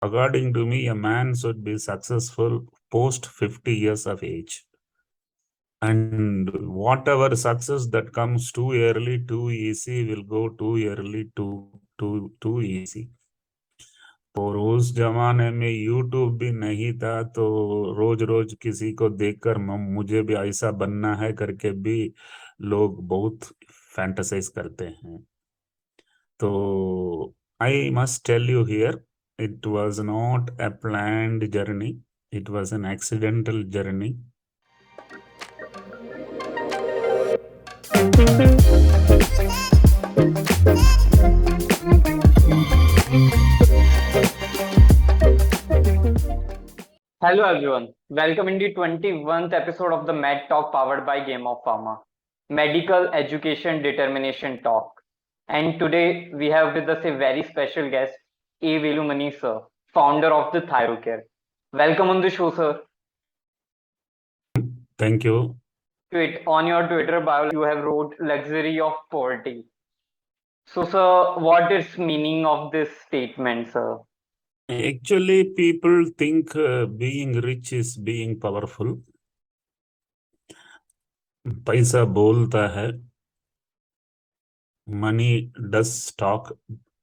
according to me, a man should be successful post 50 years of age. And whatever success that comes too early, too easy, will go too early, too easy. और उस जमाने में YouTube भी नहीं था, तो रोज रोज किसी को देखकर मुझे भी ऐसा बनना है करके भी लोग बहुत फैंटेसाइज करते हैं. तो I must tell you here, it was not a planned journey. It was an accidental journey. Hello everyone, welcome in the 21st episode of the Med Talk powered by Gameofpharma, Medical Education Determination Talk. And today we have with us a very special guest, A. Velumani sir, founder of the Thyrocare. Welcome on the show, sir. Thank you. On your Twitter bio, you have wrote luxury of poverty. So sir, what is meaning of this statement, sir? Actually, people think being rich is being powerful. पैसा बोलता है. Money does talk.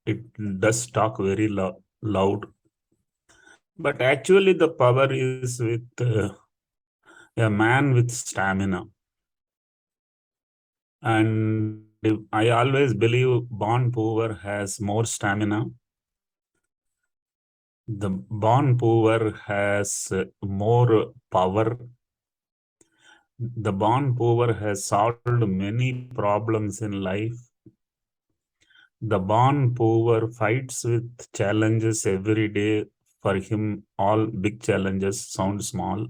It does talk very loud. But actually, the power is with a man with stamina. And I always believe born poor has more stamina. The born poor has more power. The born poor has solved many problems in life. The born poor fights with challenges every day. For him, all big challenges sound small.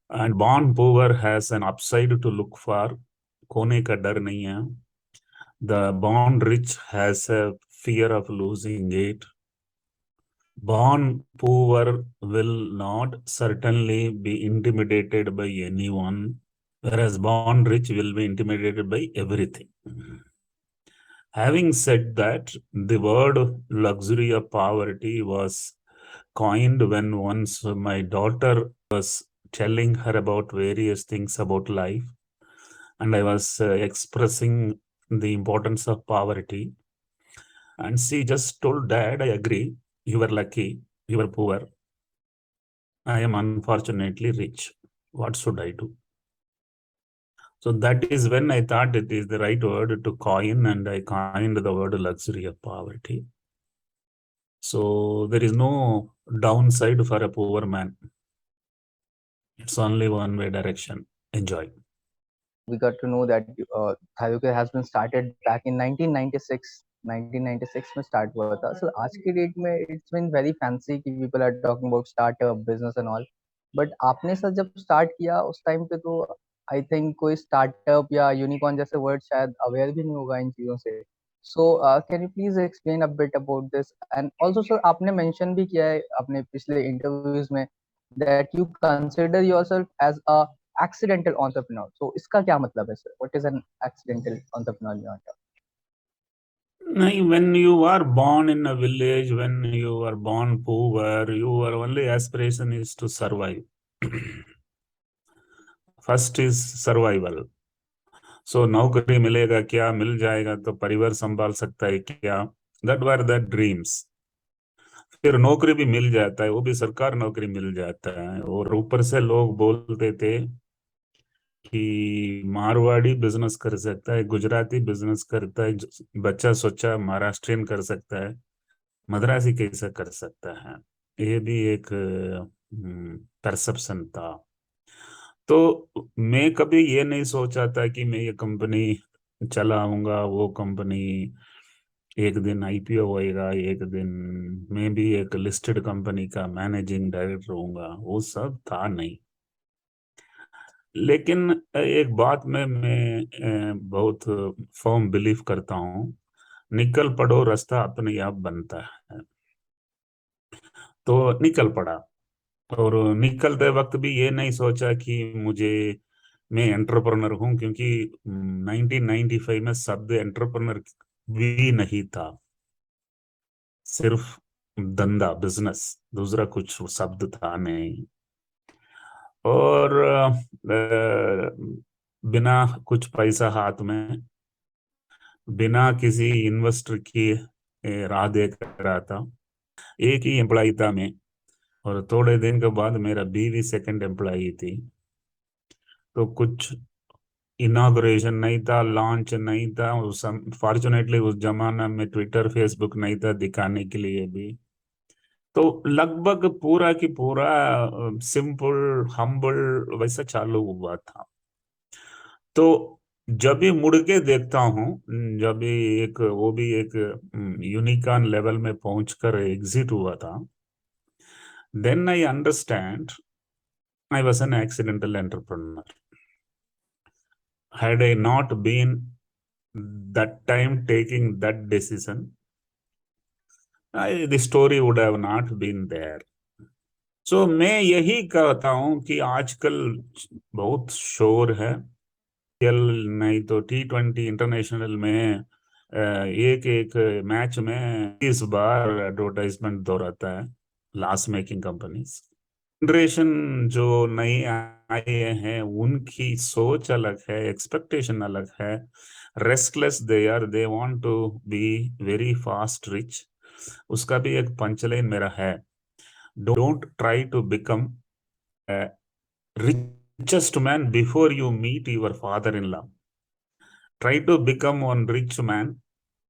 And born poor has an upside to look for. खोने का डर नहीं है. The born rich has a fear of losing it. Born poor will not certainly be intimidated by anyone, whereas born rich will be intimidated by everything. Having said that, the word luxury of poverty was coined when once my daughter was telling her about various things about life, and I was expressing the importance of poverty. And she just told, Dad, I agree. You were lucky. You were poor. I am unfortunately rich. What should I do? So that is when I thought it is the right word to coin, and I coined the word luxury of poverty. So there is no downside for a poor man. It's only one way direction. Enjoy. We got to know that Thyrocare has been started back in 1996. 1996 में start हुआ था. So आज की date में it's been very fancy कि people are talking about startup, business and all. But आपने sir जब start किया उस time पे तो I think कोई startup या unicorn जैसे word शायद aware भी नहीं होगा इन चीज़ों से. So can you please explain a bit about this? And also sir आपने mention भी किया है अपने पिछले interviews में that you consider yourself as a accidental entrepreneur. So इसका क्या मतलब है sir? What is an accidental entrepreneur? No, when you are born in a village, when you are born poor, your only aspiration is to survive. First is survival. So नौकरी मिलेगा क्या, मिल जाएगा तो परिवार संभाल सकता है क्या, that were the dreams. फिर नौकरी भी मिल जाता है, वो भी सरकार नौकरी मिल जाता है, और ऊपर से लोग बोलते थे कि मारवाड़ी बिजनेस कर सकता है, गुजराती बिजनेस करता है, बच्चा सोचा महाराष्ट्रियन कर सकता है, मद्रासी कैसा कर सकता है. ये भी एक परसेप्शन था. तो मैं कभी ये नहीं सोचा था कि मैं ये कंपनी चलाऊंगा, वो कंपनी एक दिन आईपीओ होएगा, एक दिन मैं भी एक लिस्टेड कंपनी का मैनेजिंग डायरेक्टर होऊंगा, वो सब था नहीं. लेकिन एक बात में मैं बहुत फर्म बिलीव करता हूँ, निकल पड़ो रास्ता अपने आप बनता है. तो निकल पड़ा, और निकलते वक्त भी ये नहीं सोचा कि मैं एंटरप्रेन्योर हूँ, क्योंकि 1995 में शब्द एंटरप्रेन्योर भी नहीं था. सिर्फ धंधा, बिजनेस, दूसरा कुछ शब्द था नहीं। और बिना कुछ पैसा हाथ में, बिना किसी इन्वेस्टर की राह देख रहा था। एक ही एम्प्लॉय था मैं, और थोड़े दिन के बाद मेरा बीवी सेकंड एम्प्लॉय थी। तो कुछ इनॉग्रेशन नहीं था, लॉन्च नहीं था, फॉर्चुनेटली उस जमाना में ट्विटर फेसबुक नहीं था दिखाने के लिए भी। तो लगभग पूरा की पूरा सिंपल हम्बल वैसा चालू हुआ था। तो जब भी मुड़ के देखता हूँ, जब भी एक वो भी एक यूनिकॉर्न लेवल में पहुंचकर एग्जिट हुआ था, then I understand I was an accidental entrepreneur. Had I not been that time taking that decision, the story would have not been there. So मैं यही कहता हूँ कि आजकल बहुत शोर है। नहीं तो T20 इंटरनेशनल में एक एक मैच में 30 बार एडवर्टाइजमेंट दोहराता है लॉस मेकिंग कंपनीज। जनरेशन जो नए आए हैं उनकी सोच अलग है, एक्सपेक्टेशन अलग है, restless they are, they want to be very fast rich. उसका भी एक पंचलाइन मेरा है, don't try to become richest man before you meet your father-in-law. Try to become one rich man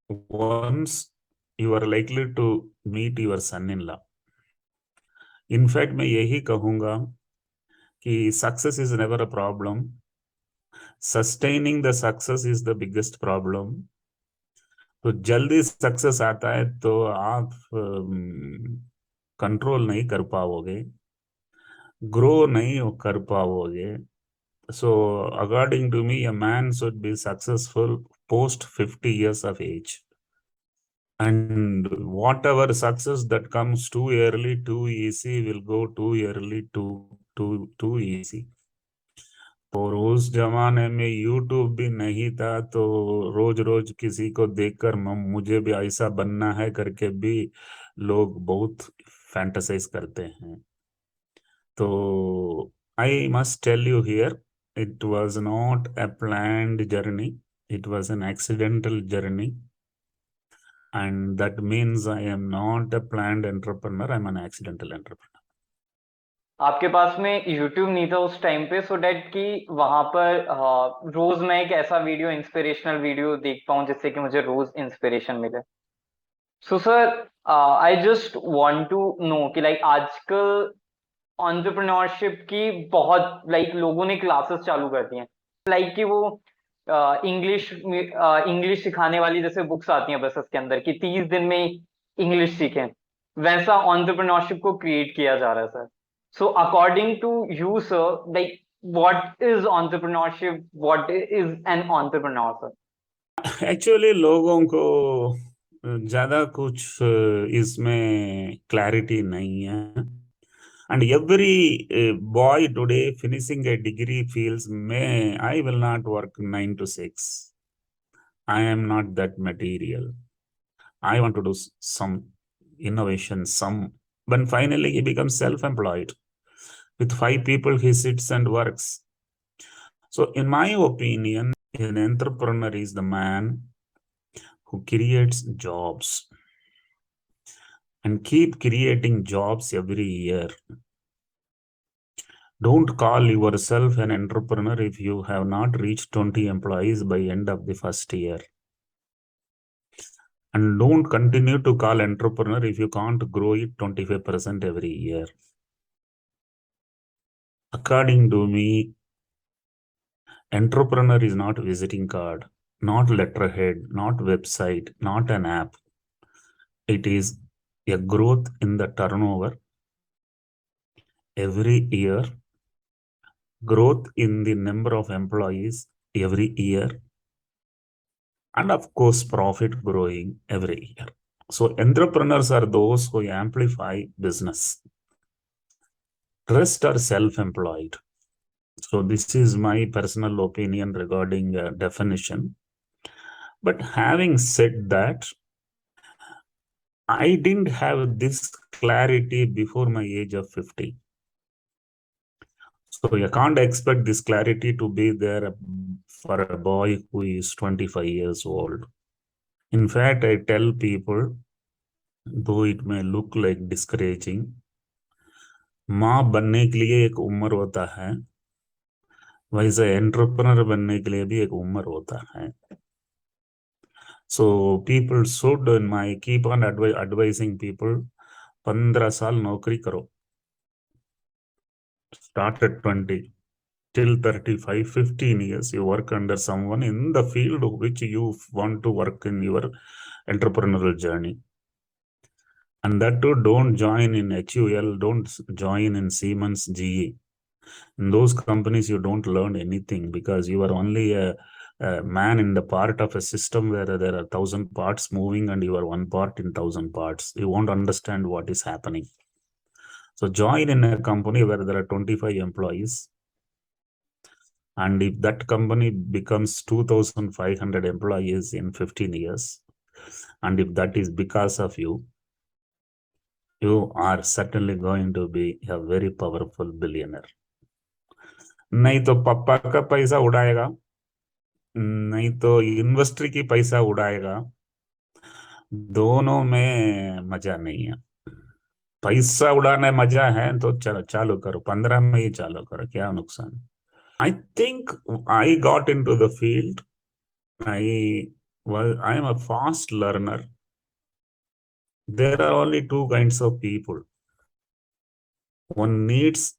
once you are likely to meet your son-in-law. In fact, मैं यही कहूंगा कि success is never a problem, sustaining the success is the biggest problem. तो जल्दी success आता है तो आप कंट्रोल नहीं कर पाओगे, ग्रो नहीं कर पाओगे। So, according to me, a man should be successful post 50 years of age. And whatever success that comes too early, too easy, will go too early, too easy. और उस जमाने में यूट्यूब भी नहीं था, तो रोज रोज किसी को देखकर मुझे भी ऐसा बनना है करके भी लोग बहुत फैंटासाइज करते हैं। तो I must tell you here, it was not a planned journey. It was an accidental journey. And that means I am not a planned entrepreneur. I'm an accidental entrepreneur. आपके पास में यूट्यूब नहीं था उस टाइम पे, so that कि वहां पर रोज मैं एक ऐसा वीडियो, इंस्पिरेशनल वीडियो देख पाऊं जिससे कि मुझे रोज इंस्पिरेशन मिले। So sir, I just want to know कि लाइक आजकल एंटरप्रेन्योरशिप की बहुत लोगों ने क्लासेस चालू कर दी हैं, कि वो इंग्लिश सिखाने वाली जैसे बुक्स आती हैं बस के अंदर कि 30 दिन में इंग्लिश सीखें, वैसा एंटरप्रेन्योरशिप को क्रिएट किया जा रहा है sir. So according to you sir, what is entrepreneurship, what is an entrepreneur sir? Actually लोगों को ज्यादा कुछ इसमें क्लैरिटी नहीं है। And every boy today finishing a degree feels, may I will not work 9 to 6. I am not that material. I want to do some innovation, some. But finally, he becomes self-employed. With 5 people, he sits and works. So, in my opinion, an entrepreneur is the man who creates jobs and keep creating jobs every year. Don't call yourself an entrepreneur if you have not reached 20 employees by end of the first year. And don't continue to call entrepreneur if you can't grow it 25% every year. According to me, entrepreneur is not visiting card, not letterhead, not website, not an app. It is a growth in the turnover every year, growth in the number of employees every year, and of course, profit growing every year. So entrepreneurs are those who amplify business. Rest are self-employed. So this is my personal opinion regarding definition. But having said that, I didn't have this clarity before my age of 50. So you can't expect this clarity to be there for a boy who is 25 years old. In fact, I tell people, though it may look like discouraging, माँ बनने के लिए एक उम्र होता है, वैसे entrepreneur बनने के लिए भी एक उम्र होता है. So people should, and I keep on advising people, 15 साल नौकरी करो. Start at 20. Till 35, 15 years, you work under someone in the field which you want to work in your entrepreneurial journey. And that too, don't join in HUL, don't join in Siemens GE. In those companies, you don't learn anything because you are only a man in the part of a system where there are 1,000 parts moving and you are one part in 1,000 parts. You won't understand what is happening. So join in a company where there are 25 employees. And if that company becomes 2,500 employees in 15 years, and if that is because of you, you are certainly going to be a very powerful billionaire. नहीं तो पापा का पैसा उड़ाएगा, नहीं तो investor की पैसा उड़ाएगा, दोनों में मजा नहीं है. पैसा उड़ाने मजा है तो चलो चालू करो, 15 में ही चालू करो, क्या नुकसान. I think I got into the field. I am a fast learner. There are only two kinds of people. One needs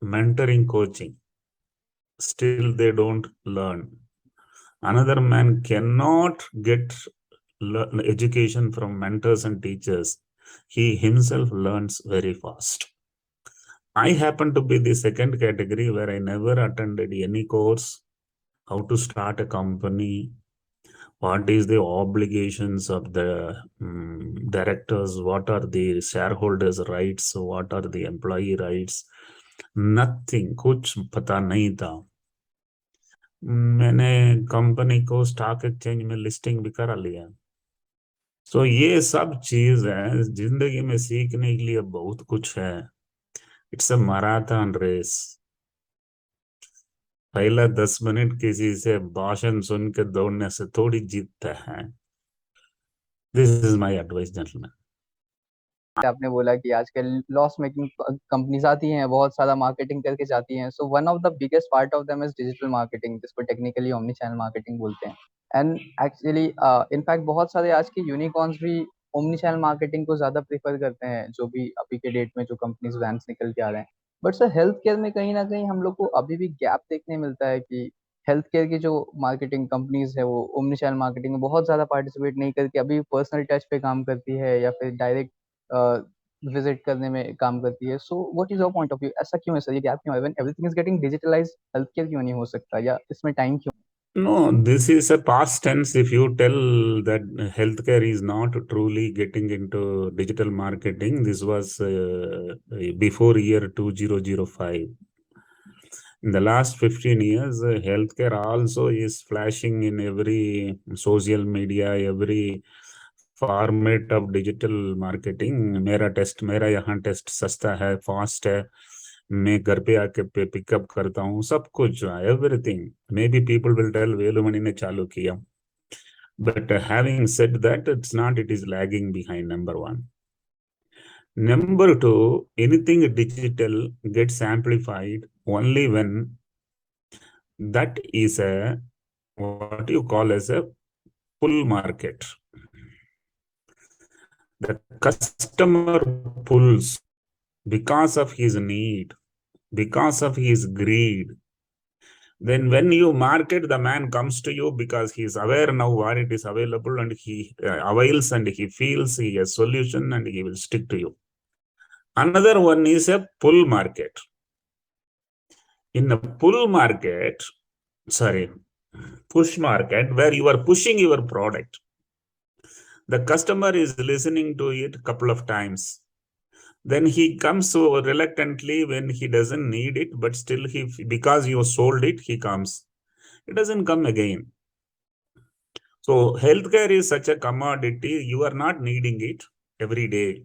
mentoring coaching. Still they don't learn. Another man cannot get education from mentors and teachers. He himself learns very fast. I happen to be the second category where I never attended any course, how to start a company, what is the obligations of the directors, what are the shareholders' rights, what are the employee rights. Nothing, कुछ पता नहीं था. मैंने company को stock exchange में listing भी करा लिया. तो ये सब चीज है, जिंदगी में सीखने के लिए बहुत कुछ है. It's a marathon race. पहला 10 मिनट किसी से भाषण सुन के दौड़ने से थोड़ी जीतता है. This is my advice gentleman. आपने बोला कि आजकल लॉस मेकिंग कंपनीज आती हैं, बहुत सारा मार्केटिंग करके जाती हैं. So one of the biggest part of them is digital marketing, जिसको टेक्निकली ओमनी चैनल मार्केटिंग बोलते हैं. एंड एक्चुअली इनफैक्ट बहुत सारे आज के यूनिकॉर्न्स भी ओमनी चैनल मार्केटिंग को ज्यादा प्रीफर करते हैं, जो भी अभी के डेट में जो कंपनीज ब्रांड्स निकल के आ रहे हैं. बट सर हेल्थ केयर में कहीं ना कहीं हम लोग को अभी भी गैप देखने मिलता है कि हेल्थ केयर की जो मार्केटिंग कंपनीज है वो ओमनी चैनल मार्केटिंग में बहुत ज्यादा पार्टिसिपेट नहीं करती, अभी पर्सनल टच पे काम करती है या फिर डायरेक्ट विजिट करने में काम करती है. So what is your point of view? ऐसा क्यों है सर, ये गैप क्यों है? When everything is getting digitalised, health care क्यों नहीं हो सकता, या इसमें टाइम क्यों? No, this is a past tense. If you tell that healthcare is not truly getting into digital marketing, this was before year 2005. In the last 15 years, healthcare also is flashing in every social media, every format of digital marketing. मेरा test, मेरा यहाँ test सस्ता है, fast है, मैं घर पे आके पिकअप करता हूँ, सब कुछ, everything. Maybe people will tell Velumani ने चालू किया. But having said that, it's not, it is lagging behind, number one. Number two, anything digital gets amplified only when that is a, what you call as a pull market. The customer pulls because of his need, because of his greed. Then when you market, the man comes to you because he is aware now where it is available, and he avails and he feels he has solution and he will stick to you. Another one is a pull market. In a pull market, push market, where you are pushing your product, the customer is listening to it a couple of times. Then he comes so reluctantly when he doesn't need it, but still because you sold it, he comes. It doesn't come again. So healthcare is such a commodity. You are not needing it every day.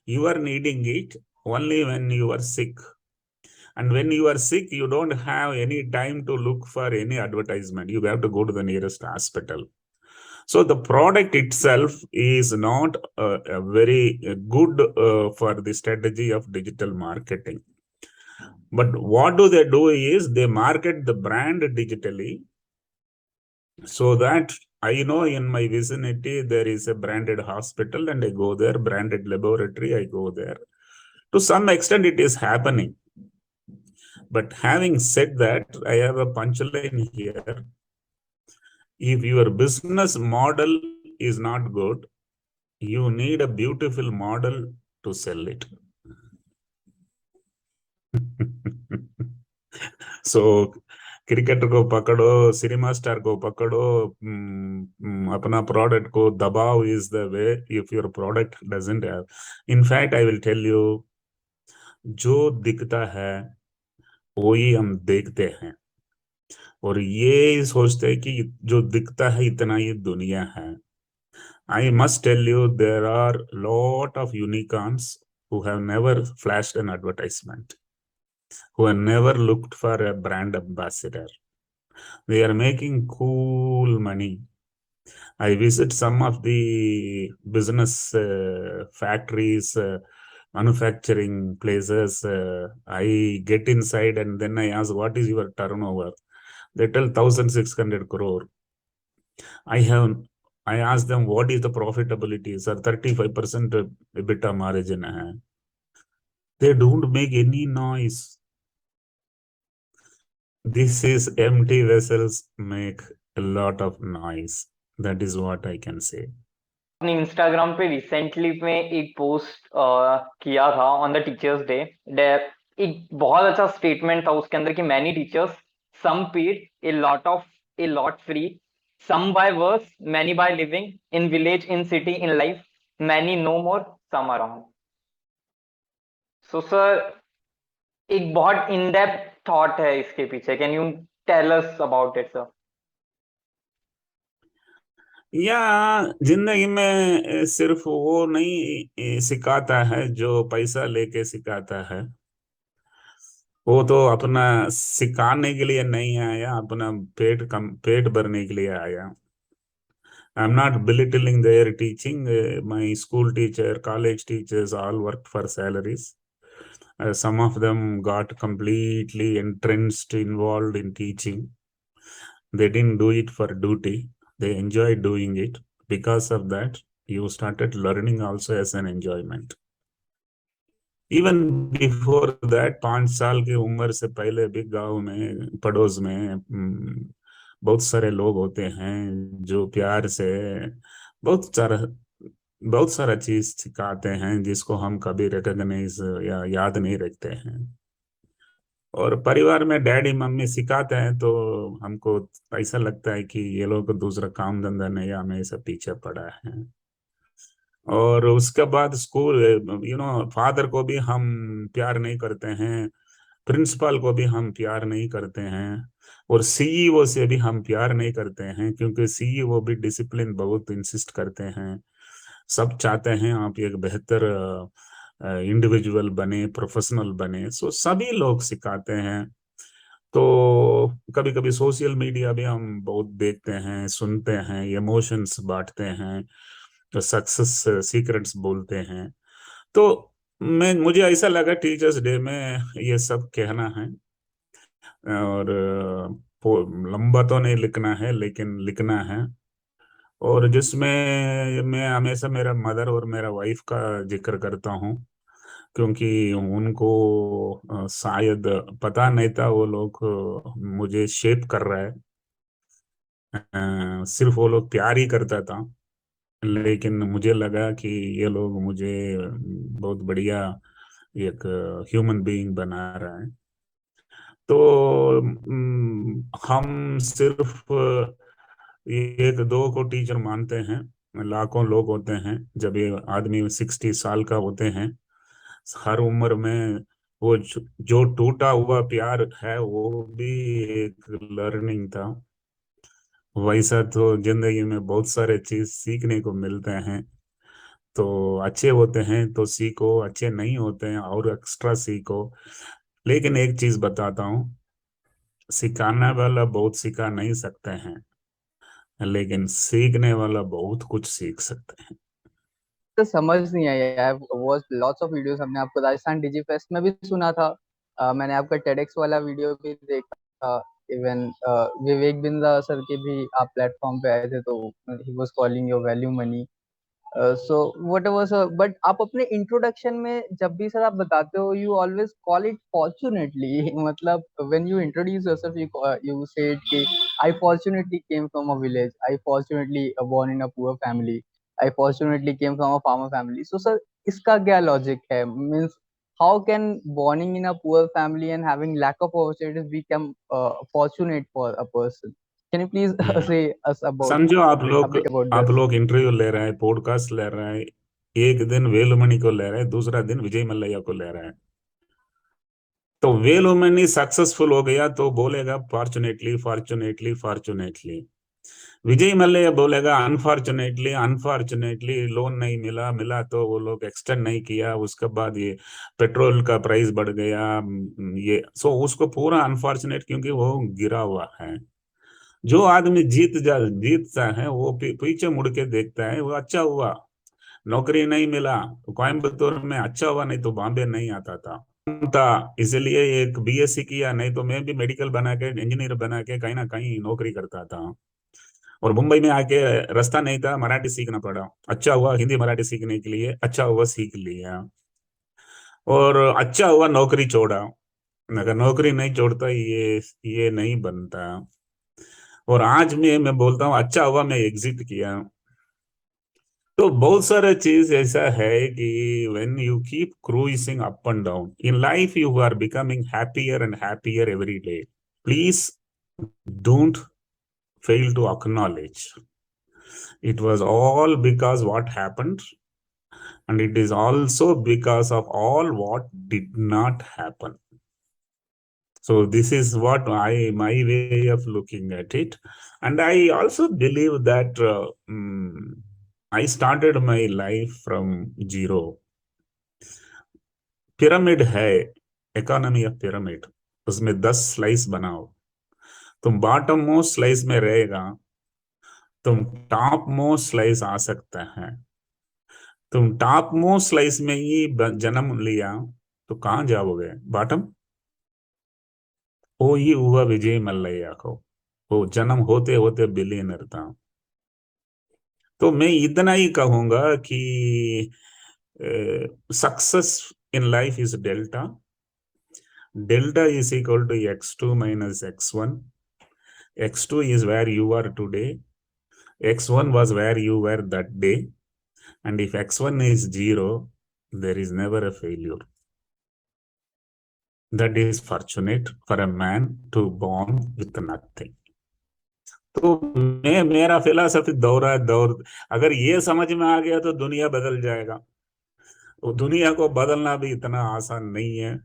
You are needing it only when you are sick. And when you are sick, you don't have any time to look for any advertisement. You have to go to the nearest hospital. So the product itself is not a very good for the strategy of digital marketing. But what do they do is they market the brand digitally, so that I know in my vicinity there is a branded hospital and I go there, branded laboratory, I go there. To some extent, it is happening. But having said that, I have a punchline here. If your business model is not good, you need a beautiful model to sell it. So cricketer को पकड़ो, cinema star को पकड़ो, अपना product को दबाओ is the way. If your product doesn't have, in fact I will tell you, जो दिखता है वही हम देखते हैं, और ये सोचते हैं कि जो दिखता है इतना ये दुनिया है. I must tell you, there are lot of unicorns who have never flashed an advertisement, who have never looked for a brand ambassador. They are making cool money. I visit some of the business factories, manufacturing places. I get inside and then I ask, what is your turnover? They tell 1,600 crore. I ask them, what is the profitability? Sir, 35% EBITDA margin hai. They don't make any noise. This is empty vessels make a lot of noise. That is what I can say. अपने Instagram पे recently में एक post किया था on the teachers day. एक बहुत अच्छा statement था उसके अंदर कि many teachers, some paid a lot free, some by wars, many by living in village, in city, in life, many no more, some around. So sir, एक बहुत in depth thought है इसके पीछे. Can you tell us about it sir? या जिंदगी में सिर्फ वो नहीं सिखाता है जो पैसा लेके सिखाता है. वो तो अपना सिखाने के लिए नहीं आया, अपना पेट भरने के लिए आया. I am not belittling their teaching. My school teacher, college teachers all worked for salaries. Some of them got completely entrenched, involved in teaching. They didn't do it for duty. They enjoyed doing it. Because of that, you started learning also as an enjoyment. Even before that, 5 साल की उम्र से पहले भी गांव में, पड़ोस में बहुत सारे लोग होते हैं जो प्यार से बहुत सारा बहुत सारा चीज सिखाते हैं जिसको हम कभी रिकॉग्नाइज या याद नहीं रखते हैं. और परिवार में डैडी मम्मी सिखाते हैं तो हमको ऐसा लगता है कि ये लोग को दूसरा काम धंधा नहीं, हमें सब पीछे पड़ा है. और उसके बाद स्कूल, फादर को भी हम प्यार नहीं करते हैं, प्रिंसिपल को भी हम प्यार नहीं करते हैं, और सीईओ से भी हम प्यार नहीं करते हैं, क्योंकि सीईओ भी डिसिप्लिन बहुत इंसिस्ट करते हैं. सब चाहते हैं आप एक बेहतर इंडिविजुअल बने, प्रोफेशनल बने. सो सभी लोग सिखाते हैं. तो कभी कभी सोशल मीडिया भी हम बहुत देखते हैं, सुनते हैं, इमोशंस बांटते हैं, तो सक्सेस सीक्रेट्स बोलते हैं. तो मुझे ऐसा लगा टीचर्स डे में ये सब कहना है. और लंबा तो नहीं लिखना है, लेकिन लिखना है. और जिसमें मैं हमेशा मेरा मदर और मेरा वाइफ का जिक्र करता हूँ, क्योंकि उनको शायद पता नहीं था वो लोग मुझे शेप कर रहा है. सिर्फ वो लोग प्यार ही करता था, लेकिन मुझे लगा कि ये लोग मुझे बहुत बढ़िया एक ह्यूमन बीइंग बना रहा है. तो हम सिर्फ एक दो को टीचर मानते हैं. लाखों लोग होते हैं. जब ये आदमी 60 साल का होते हैं, हर उम्र में वो जो टूटा हुआ प्यार है वो भी एक लर्निंग था. वैसा तो जिंदगी में बहुत सारे चीज सीखने को मिलते हैं। तो अच्छे होते हैं तो सीखो, अच्छे नहीं होते हैं और एक्स्ट्रा सीखो। लेकिन एक चीज बताता हूँ, सिखाने वाला बहुत सिखा नहीं सकते हैं, लेकिन सीखने वाला बहुत कुछ सीख सकते हैं। तो समझ नहीं आई। I watch lots of videos, हमने आपको राजस्थान डिजी फेस्ट में भी सुना था। मैंने आपका टेडेक्स वाला वीडियो भी देखा। इवन विवेक बिंद्रा सर के भी आप प्लेटफॉर्म पे आए थे, तो he was calling your value money. So what ever sir, but आप अपने इंट्रोडक्शन में जब भी सर आप बताते हो, you always call it fortunately. मतलब when you introduce yourself, you said कि I fortunately came from a village, I fortunately born in a poor family, I fortunately came from a farmer family. So sir, इसका क्या logic है? Means how can born in a poor family and having lack of opportunities become fortunate for a person? Can you please say us about समझो a bit about आप this? लोग interview ले रहे हैं, podcast ले रहे हैं। एक दिन वेलुमणि को ले रहे हैं, दूसरा दिन विजय मल्लैया को ले रहे हैं। तो वेलुमणि सक्सेसफुल हो गया तो बोलेगा फॉर्चुनेटली फॉर्चुनेटली फॉर्चुनेटली। विजय मल्लैया बोलेगा अनफॉर्चुनेटली अनफॉर्चुनेटली, लोन नहीं मिला, मिला तो वो लोग एक्सटेंड नहीं किया, उसके बाद ये पेट्रोल का प्राइस बढ़ गया। ये सो उसको पूरा अनफॉर्चुनेट, क्योंकि वो गिरा हुआ है। जो आदमी जीतता है वो पीछे मुड़ के देखता है, वो अच्छा हुआ नौकरी नहीं मिला तो कोयम्बतूर में, अच्छा हुआ नहीं तो बॉम्बे नहीं आता था इसलिए एक बीएससी किया, नहीं तो मैं भी मेडिकल बना के इंजीनियर बना के कहीं ना कहीं नौकरी करता था। और मुंबई में आके रास्ता नहीं था, मराठी सीखना पड़ा। अच्छा हुआ हिंदी मराठी सीखने के लिए, अच्छा हुआ सीख लिया। और अच्छा हुआ नौकरी छोड़ा, अगर नौकरी नहीं छोड़ता ये नहीं बनता। और आज मैं बोलता हूँ अच्छा हुआ मैं एग्जिट किया। तो बहुत सारे चीज ऐसा है कि when you keep cruising up and down in life, you are becoming happier and happier every day. Please don't fail to acknowledge it was all because what happened, and it is also because of all what did not happen. So this is what my way of looking at it. And I also believe that I started my life from zero. Pyramid है, economy of pyramid, उसमें 10 slice बनाओ, तुम bottom most slice में रहेगा, तुम top most slice आ सकता है। तुम टॉप मोस्ट स्लाइस में ही जन्म लिया तो कहाँ जाओगे? बॉटम। वो ही हुआ विजय मल्लैया को, वो जन्म होते होते बिलियनर था। तो मैं इतना ही कहूंगा कि success in life is delta, delta is equal to x2 minus x1. x2 is where you are today, x1 was where you were that day, and if x1 is 0, there is never a failure. That is fortunate for a man to born with nothing. तो मैं मेरा philosophy दौरा दौर, अगर ये समझ में आ गया तो दुनिया बदल जाएगा। वो दुनिया को बदलना भी इतना आसान नहीं है,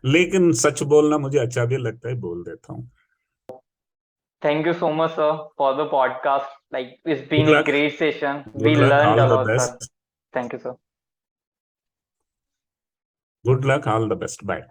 लेकिन सच बोलना मुझे अच्छा भी लगता है, बोल देता हूँ। Thank you so much, sir, for the podcast. Like, it's good been a luck, great session. We good luck, learned all a the lot, sir. Best, Thank you, sir. Good luck, all the best, bye.